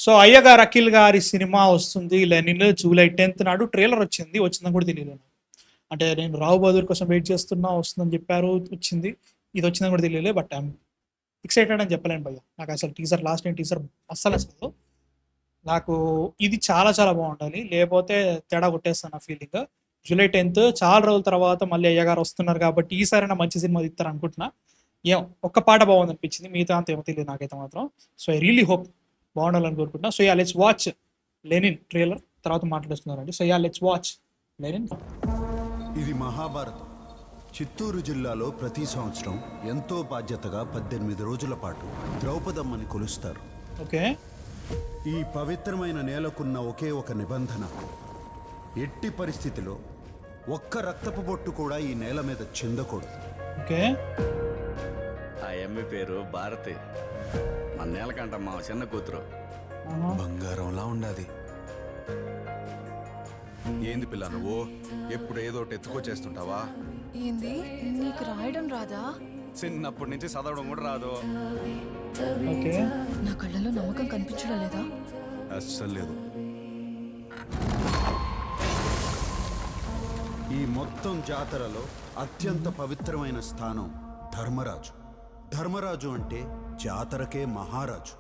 So అయ్యగారు అఖిల్ గారి cinema వస్తుంది లెనిన్ జూలై 10th నాడు. ట్రైలర్ వచ్చిందని కూడా తెలియదు నాకు. అంటే నేను రావు బహదూర్ కోసం వెయిట్ చేస్తున్నా, వస్తుందని చెప్పారు, వచ్చింది. ఇది వచ్చిందని కూడా తెలియలేదు. బట్ ఐఎమ్ ఎక్సైటెడ్ అని చెప్పలేను భయ్య. నాకు అసలు టీజర్ లాస్ట్ టైం టీజర్ అస్సలు అసలు నాకు ఇది చాలా చాలా బాగుండాలి, లేకపోతే తేడా కొట్టేస్తాను నా ఫీలింగ్. జూలై 10th చాలా రోజుల తర్వాత మళ్ళీ అయ్యగారు వస్తున్నారు కాబట్టి ఈసారైనా మంచి సినిమా ఇస్తారు అనుకుంటున్నా. ఏం ఒక్క పాట బాగుంది అనిపించింది, మిగతా అంత ఏమో తెలియదు నాకైతే మాత్రం. సో ఐ రియలీ హోప్ బాగుండాలని కోరుకుంటున్నా. So ya let's watch Lenin trailer, తర్వాత మాట్లాడుతున్నారండి. So ya let's watch Lenin. ఇది మహాభారతం. చిత్తూరు జిల్లాలో ప్రతి సంవత్సరం ఎంతో బాధ్యతగా 18 రోజుల పాటు ద్రౌపదమ్మని కొలుస్తారు. ఓకే. ఈ పవిత్రమైన నేలకున్న ఒకే ఒక నిబంధన, ఎట్టి పరిస్థితిలో ఒక్క రక్తపు బొట్టు కూడా ఈ నేల మీద చెందకూడదు. ఓకే. ఆ ఎమ్మి పేరు భారతి. మన నేలకంట మా చిన్న కూతురు. బంగారంలా ఉండాది. ఏంది పిల్ల నువ్వు ఎప్పుడు ఏదో ఒకటి ఎత్తుకొచ్చేస్తుంటావా? ఏంది నీకు రాయడం రాదా? చిన్నప్పటి నుంచి చదవడం కూడా రాదు. ఓకే. నా కళ్ళలో నమ్మకం కనిపించడం లేదా? అస్సలు లేదు. ఈ మొత్తం జాతరలో అత్యంత పవిత్రమైన స్థానం ధర్మరాజు. ధర్మరాజు అంటే జాతరకే మహారాజు.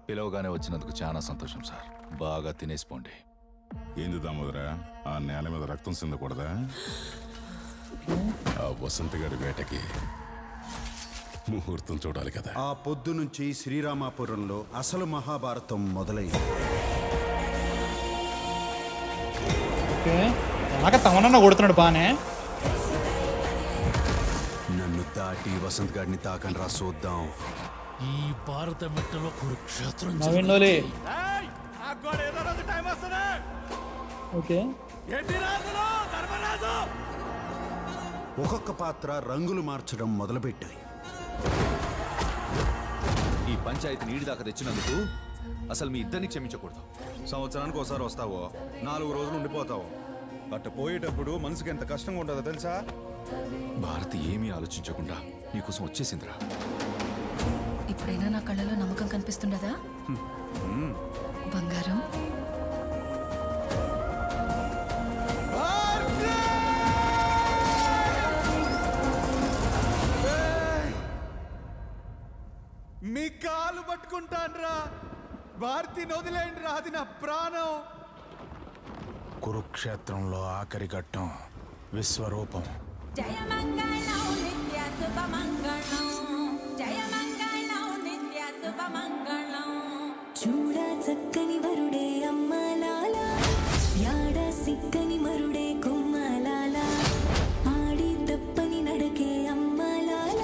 పిలవగానే వచ్చినందుకు చాలా సంతోషం సార్. బాగా తినేసిపోండి. ఏంది దామోదరా, ఆ నేల మీద రక్తం చిందకూడదా? ఆ వసంత గారి వేటకి ముహూర్తం చూడాలి కదా. ఆ పొద్దు నుంచి శ్రీరామాపురంలో అసలు మహాభారతం మొదలైంది. ఓకే. అలాగే తమనన్న కొడుతున్నాడు బానే. నన్ను దాటి వసంత్ గారిని తాకని రా చూద్దాం. ఈ భారత మెట్టలో కురుక్షేత్రం నవీన్ లోలే. ఓకే. ఒక్కొక్క పాత్ర రంగులు మార్చడం మొదలుపెట్టాయి. ఈ పంచాయతీ నీడి దాకా తెచ్చినందుకు అసలు మీ ఇద్దరిని క్షమించకూడదు. సంవత్సరానికి ఒకసారి వస్తావో, 4 రోజులు ఉండిపోతావో, అట్ట పోయేటప్పుడు మనసుకి ఎంత కష్టంగా ఉంటుందో తెలుసా? భారతి ఏమీ ఆలోచించకుండా నీకోసం వచ్చేసిందిరా. ఇప్పుడైనా నా కళ్ళలో నమ్మకం కనిపిస్తుండదా బంగారం? మీ కాలు పట్టుకుంటాన్రా, భారతి వదిలేండిరా, అది నా ప్రాణం. కురుక్షేత్రంలో ఆఖరి ఘట్టం విశ్వరూపం. జయ మంగళం నిత్య శుభ మంగళం, జయ మంగళం నిత్య శుభ మంగళం. చూడ చక్కని వరుడే అమ్మలాల, యాడ సిక్కని మరుడే కొమ్మలాల, ఆడి తప్పని నడకే అమ్మలాల,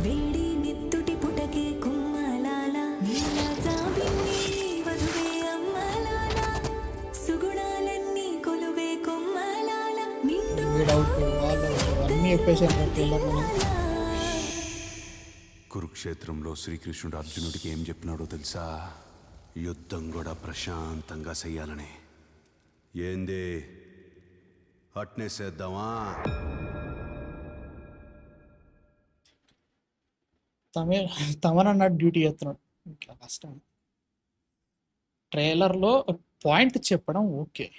వేడి నిత్తుటి పుటకే కొమ్మలాల, నీల జాబిన్ని వధువే అమ్మలాల, సుగుణాలన్నీ కొలువే కొమ్మలాల, నిండు అన్ని చెప్పేసాను. కురుక్షేత్రంలో శ్రీకృష్ణుడు అర్జునుడికి ఏం చెప్పినాడో తెలుసా? యుద్ధం కూడా ప్రశాంతంగా చెయ్యాలని. ఏంది అట్నే చేద్దామా? తమనన్న డ్యూటీ చేస్తున్నాడు, ఇంకా కష్టం. ట్రైలర్లో పాయింట్ చెప్పడం ఓకే,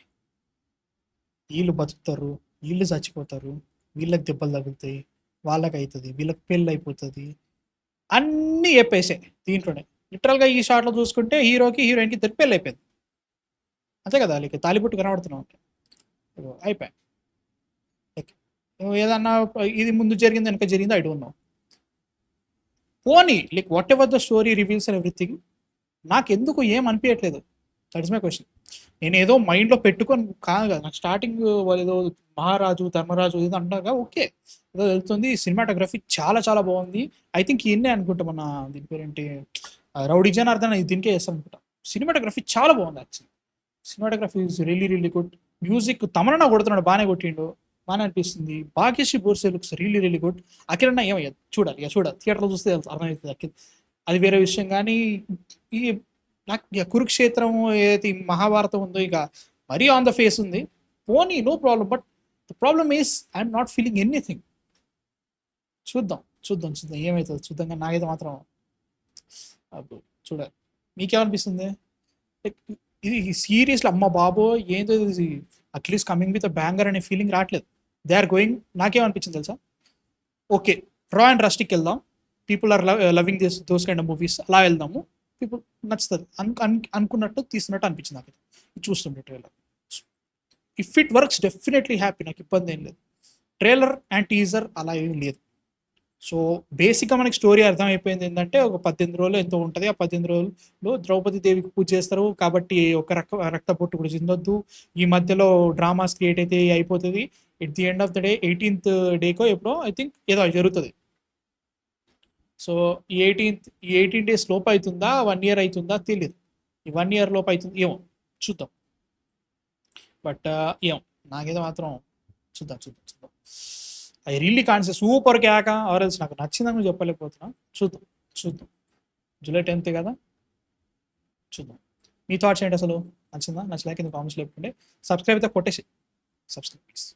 వీళ్ళు బతుకుతారు, వీళ్ళు చచ్చిపోతారు, వీళ్ళకి దెబ్బలు తగులుతాయి, వాళ్ళకి అవుతుంది, వీళ్ళకి పెళ్ళి అయిపోతుంది, అన్నీ చెప్పేసాయి దీంట్లోనే. లిటరల్గా ఈ షాట్లో చూసుకుంటే హీరోకి హీరోయిన్కి ఇద్దరు పెళ్ళి అయిపోయింది, అంతే కదా. లైక్ తాలిబుట్టు కనబడుతున్నావు అంటే అయిపోయాయి. లైక్ ఏదన్నా ఇది ముందు జరిగింది వెనక జరిగింది ఐ డోంట్ నో. పోనీ like what ever the story reveals and everything, నాకు ఎందుకు ఏం అనిపించట్లేదు. That is my question. నేను ఏదో మైండ్లో పెట్టుకొని కాదు కదా, నాకు స్టార్టింగ్ వాళ్ళు ఏదో మహారాజు ధర్మరాజు ఏదో అంటారుగా, ఓకే ఏదో వెళ్తుంది. సినిమాటోగ్రఫీ చాలా చాలా బాగుంది. ఐ థింక్ ఈయన్నే అనుకుంటా, మన దీని పేరేంటి, రౌడీ జనార్దన్ దీనికే చేస్తాను అనుకుంటా. సినిమాటోగ్రఫీ చాలా బాగుంది actually. Cinematography is really really good. Music Tamanna కొడుతున్నాడు, బాగానే కొట్టిండు, బాగానే అనిపిస్తుంది. Bhagyashri Borse looks really really good. అఖిలన్న ఏమయ్యా చూడాలి, చూడాలి థియేటర్లో చూస్తే అర్థమవుతుంది అఖిల్, అది వేరే విషయం. కానీ ఈ నాకు ఇక కురుక్షేత్రం ఏదైతే మహాభారతం ఉందో ఇక మరీ ఆన్ ద ఫేస్ ఉంది. పోనీ no problem, but the problem is I'm not feeling anything. చూద్దాం చూద్దాం చూద్దాం ఏమవుతుంది చూద్దాం. కానీ నాకైతే మాత్రం చూడాలి. మీకేమనిపిస్తుంది? లైక్ ఇది సీరియస్లీ అమ్మ బాబో ఏందో ఇది at least coming with a banger అనే ఫీలింగ్ రావట్లేదు. They are going. నాకేమనిపించింది తెలుసా, ఓకే రా అండ్ రస్టిక్ వెళ్దాం, people are loving those kind of movies, అలా వెళ్దాము, పీపుల్ నచ్చుతుంది అనుకున్నట్టు తీస్తున్నట్టు అనిపించింది నాకు ఇది చూస్తుంటే trailer. If it works definitely happy, నాకు ఇబ్బంది ఏం లేదు. ట్రైలర్ అండ్ టీజర్ అలా ఏం లేదు. సో బేసిక్గా మనకి స్టోరీ అర్థమైపోయింది ఏంటంటే, ఒక 18 రోజులు ఎంతో ఉంటుంది, ఆ 18 రోజుల్లో ద్రౌపది దేవికి పూజ చేస్తారు కాబట్టి ఒక రక్తపోటు కూడా చెందొద్దు. ఈ మధ్యలో డ్రామాస్ క్రియేట్ అయితే అయిపోతుంది. At the end of the day 18th డేకో ఎప్పుడో ఐ థింక్ ఏదో జరుగుతుంది. సో ఈ 18 డేస్ లోపు అవుతుందా, 1 year అవుతుందా తెలియదు. ఈ 1 year లోపు అవుతుంది ఏమో, చూద్దాం. బట్ ఏమో నాకేదో మాత్రం చూద్దాం. I really can say super క్యాక ఆర్ఎల్స్ నాకు నచ్చిందని చెప్పలేకపోతున్నా. చూద్దాం. జూలై 10th కదా, చూద్దాం. మీ థాట్స్ ఏంటి అసలు? నచ్చిందా? నచ్చలేక కింద కామెంట్స్ లేకుంటే సబ్స్క్రైబ్ అయితే కొట్టేసి సబ్స్క్రైబ్ ప్లీజ్.